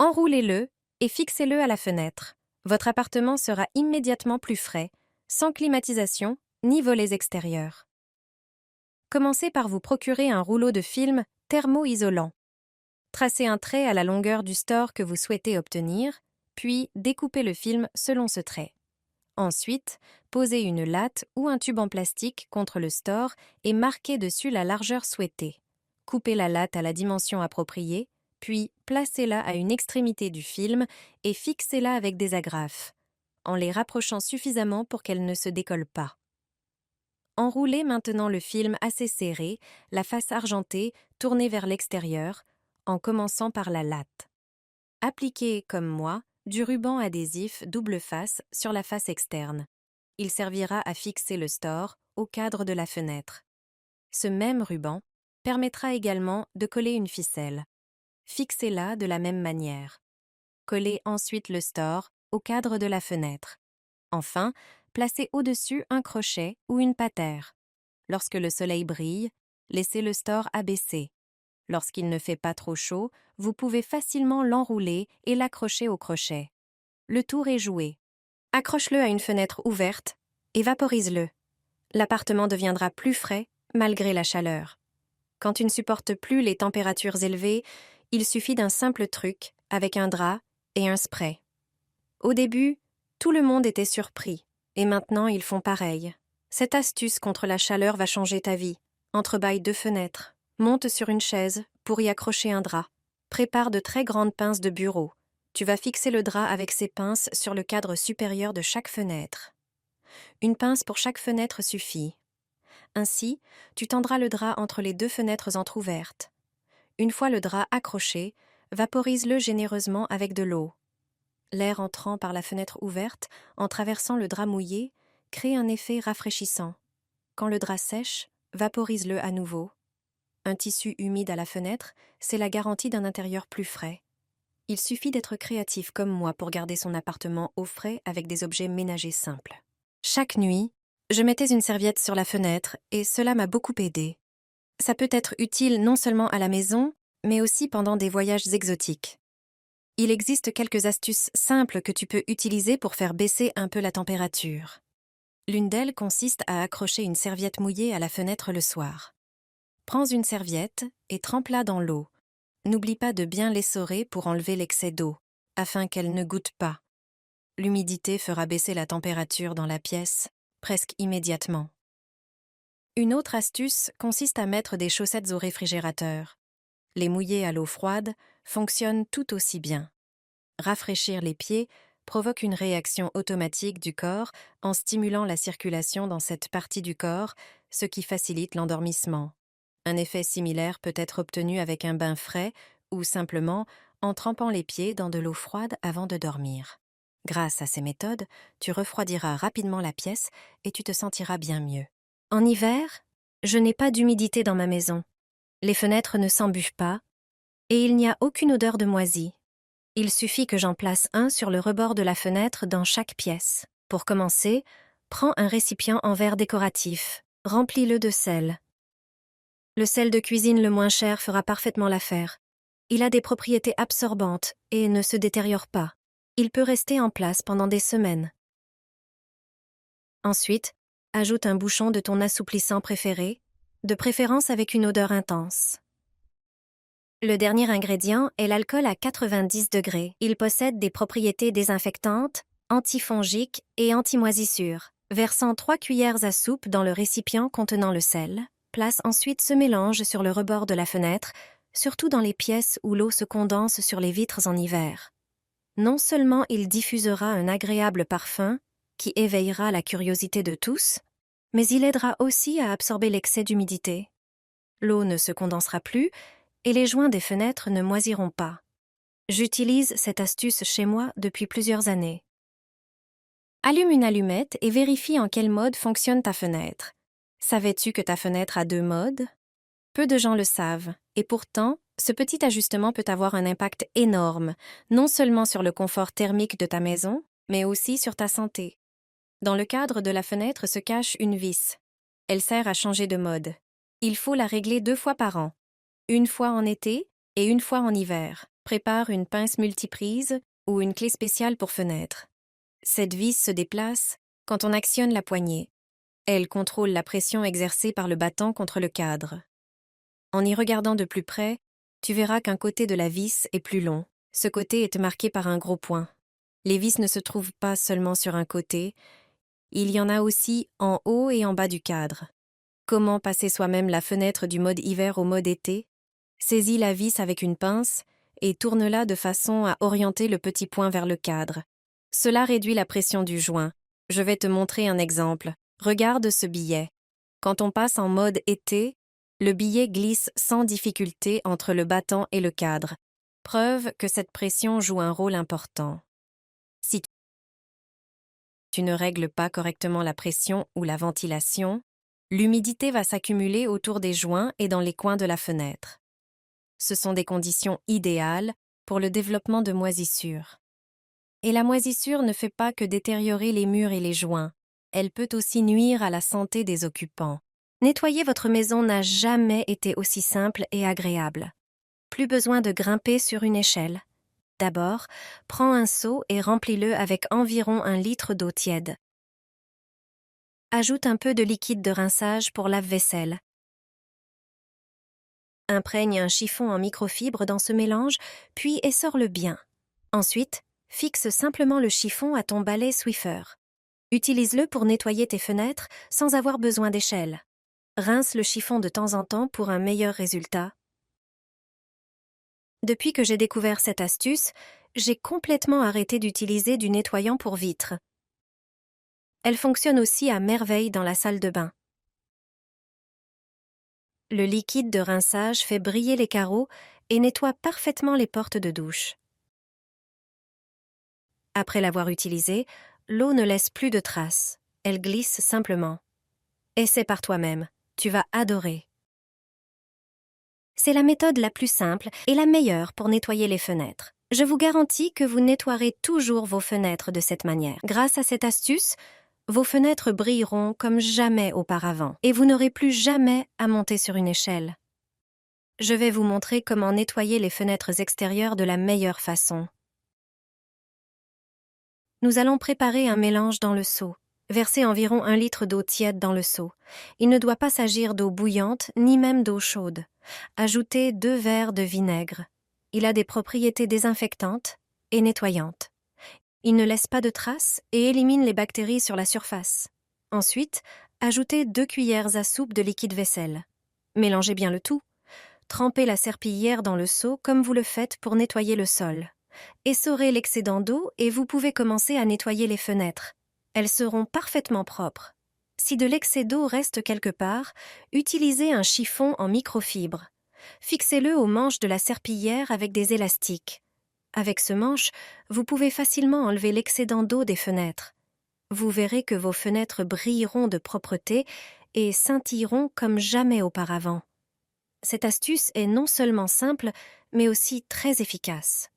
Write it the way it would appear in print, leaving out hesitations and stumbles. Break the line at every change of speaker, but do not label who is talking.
Enroulez-le et fixez-le à la fenêtre. Votre appartement sera immédiatement plus frais, sans climatisation ni volets extérieurs. Commencez par vous procurer un rouleau de film thermo-isolant. Tracez un trait à la longueur du store que vous souhaitez obtenir, puis découpez le film selon ce trait. Ensuite, posez une latte ou un tube en plastique contre le store et marquez dessus la largeur souhaitée. Coupez la latte à la dimension appropriée, puis placez-la à une extrémité du film et fixez-la avec des agrafes, en les rapprochant suffisamment pour qu'elle ne se décolle pas. Enroulez maintenant le film assez serré, la face argentée tournée vers l'extérieur, en commençant par la latte. Appliquez, comme moi, du ruban adhésif double face sur la face externe. Il servira à fixer le store au cadre de la fenêtre. Ce même ruban permettra également de coller une ficelle. Fixez-la de la même manière. Collez ensuite le store au cadre de la fenêtre. Enfin, placez au-dessus un crochet ou une patère. Lorsque le soleil brille, laissez le store abaissé. Lorsqu'il ne fait pas trop chaud, vous pouvez facilement l'enrouler et l'accrocher au crochet. Le tour est joué. Accroche-le à une fenêtre ouverte et vaporise-le. L'appartement deviendra plus frais malgré la chaleur. Quand tu ne supportes plus les températures élevées, il suffit d'un simple truc avec un drap et un spray. Au début, tout le monde était surpris, et maintenant ils font pareil. Cette astuce contre la chaleur va changer ta vie. Entrebâille 2 fenêtres, monte sur une chaise pour y accrocher un drap. Prépare de très grandes pinces de bureau. Tu vas fixer le drap avec ces pinces sur le cadre supérieur de chaque fenêtre. Une pince pour chaque fenêtre suffit. Ainsi, tu tendras le drap entre les 2 fenêtres entr'ouvertes. Une fois le drap accroché, vaporise-le généreusement avec de l'eau. L'air entrant par la fenêtre ouverte, en traversant le drap mouillé, crée un effet rafraîchissant. Quand le drap sèche, vaporise-le à nouveau. Un tissu humide à la fenêtre, c'est la garantie d'un intérieur plus frais. Il suffit d'être créatif comme moi pour garder son appartement au frais avec des objets ménagers simples. Chaque nuit, je mettais une serviette sur la fenêtre et cela m'a beaucoup aidé. Ça peut être utile non seulement à la maison, mais aussi pendant des voyages exotiques. Il existe quelques astuces simples que tu peux utiliser pour faire baisser un peu la température. L'une d'elles consiste à accrocher une serviette mouillée à la fenêtre le soir. Prends une serviette et trempe-la dans l'eau. N'oublie pas de bien l'essorer pour enlever l'excès d'eau, afin qu'elle ne goûte pas. L'humidité fera baisser la température dans la pièce presque immédiatement. Une autre astuce consiste à mettre des chaussettes au réfrigérateur. Les mouiller à l'eau froide fonctionne tout aussi bien. Rafraîchir les pieds provoque une réaction automatique du corps en stimulant la circulation dans cette partie du corps, ce qui facilite l'endormissement. Un effet similaire peut être obtenu avec un bain frais ou simplement en trempant les pieds dans de l'eau froide avant de dormir. Grâce à ces méthodes, tu refroidiras rapidement la pièce et tu te sentiras bien mieux. En hiver, je n'ai pas d'humidité dans ma maison. Les fenêtres ne s'embuvent pas et il n'y a aucune odeur de moisi. Il suffit que j'en place un sur le rebord de la fenêtre dans chaque pièce. Pour commencer, prends un récipient en verre décoratif. Remplis-le de sel. Le sel de cuisine le moins cher fera parfaitement l'affaire. Il a des propriétés absorbantes et ne se détériore pas. Il peut rester en place pendant des semaines. Ensuite, ajoute un bouchon de ton assouplissant préféré, de préférence avec une odeur intense. Le dernier ingrédient est l'alcool à 90 degrés. Il possède des propriétés désinfectantes, antifongiques et antimoisissures. Versant 3 cuillères à soupe dans le récipient contenant le sel, place ensuite ce mélange sur le rebord de la fenêtre, surtout dans les pièces où l'eau se condense sur les vitres en hiver. Non seulement il diffusera un agréable parfum, qui éveillera la curiosité de tous, mais il aidera aussi à absorber l'excès d'humidité. L'eau ne se condensera plus, et les joints des fenêtres ne moisiront pas. J'utilise cette astuce chez moi depuis plusieurs années. Allume une allumette et vérifie en quel mode fonctionne ta fenêtre. Savais-tu que ta fenêtre a 2 modes? Peu de gens le savent, et pourtant, ce petit ajustement peut avoir un impact énorme, non seulement sur le confort thermique de ta maison, mais aussi sur ta santé. Dans le cadre de la fenêtre se cache une vis. Elle sert à changer de mode. Il faut la régler 2 fois par an. Une fois en été et une fois en hiver. Prépare une pince multiprise ou une clé spéciale pour fenêtre. Cette vis se déplace quand on actionne la poignée. Elle contrôle la pression exercée par le battant contre le cadre. En y regardant de plus près, tu verras qu'un côté de la vis est plus long. Ce côté est marqué par un gros point. Les vis ne se trouvent pas seulement sur un côté, il y en a aussi en haut et en bas du cadre. Comment passer soi-même la fenêtre du mode hiver au mode été? Saisis la vis avec une pince et tourne-la de façon à orienter le petit point vers le cadre. Cela réduit la pression du joint. Je vais te montrer un exemple. Regarde ce billet. Quand on passe en mode été, le billet glisse sans difficulté entre le battant et le cadre. Preuve que cette pression joue un rôle important. Si tu ne règles pas correctement la pression ou la ventilation, l'humidité va s'accumuler autour des joints et dans les coins de la fenêtre. Ce sont des conditions idéales pour le développement de moisissures. Et la moisissure ne fait pas que détériorer les murs et les joints, elle peut aussi nuire à la santé des occupants. Nettoyer votre maison n'a jamais été aussi simple et agréable. Plus besoin de grimper sur une échelle. D'abord, prends un seau et remplis-le avec environ 1 litre d'eau tiède. Ajoute un peu de liquide de rinçage pour lave-vaisselle. Imprègne un chiffon en microfibre dans ce mélange, puis essore-le bien. Ensuite, fixe simplement le chiffon à ton balai Swiffer. Utilise-le pour nettoyer tes fenêtres sans avoir besoin d'échelle. Rince le chiffon de temps en temps pour un meilleur résultat. Depuis que j'ai découvert cette astuce, j'ai complètement arrêté d'utiliser du nettoyant pour vitres. Elle fonctionne aussi à merveille dans la salle de bain. Le liquide de rinçage fait briller les carreaux et nettoie parfaitement les portes de douche. Après l'avoir utilisée, l'eau ne laisse plus de traces. Elle glisse simplement. Essaie par toi-même. Tu vas adorer. C'est la méthode la plus simple et la meilleure pour nettoyer les fenêtres. Je vous garantis que vous nettoierez toujours vos fenêtres de cette manière. Grâce à cette astuce, vos fenêtres brilleront comme jamais auparavant et vous n'aurez plus jamais à monter sur une échelle. Je vais vous montrer comment nettoyer les fenêtres extérieures de la meilleure façon. Nous allons préparer un mélange dans le seau. Versez environ 1 litre d'eau tiède dans le seau. Il ne doit pas s'agir d'eau bouillante ni même d'eau chaude. Ajoutez 2 verres de vinaigre. Il a des propriétés désinfectantes et nettoyantes. Il ne laisse pas de traces et élimine les bactéries sur la surface. Ensuite, ajoutez 2 cuillères à soupe de liquide vaisselle. Mélangez bien le tout. Trempez la serpillière dans le seau comme vous le faites pour nettoyer le sol. Essorez l'excédent d'eau et vous pouvez commencer à nettoyer les fenêtres. Elles seront parfaitement propres. Si de l'excès d'eau reste quelque part, utilisez un chiffon en microfibre. Fixez-le au manche de la serpillière avec des élastiques. Avec ce manche, vous pouvez facilement enlever l'excédent d'eau des fenêtres. Vous verrez que vos fenêtres brilleront de propreté et scintilleront comme jamais auparavant. Cette astuce est non seulement simple, mais aussi très efficace.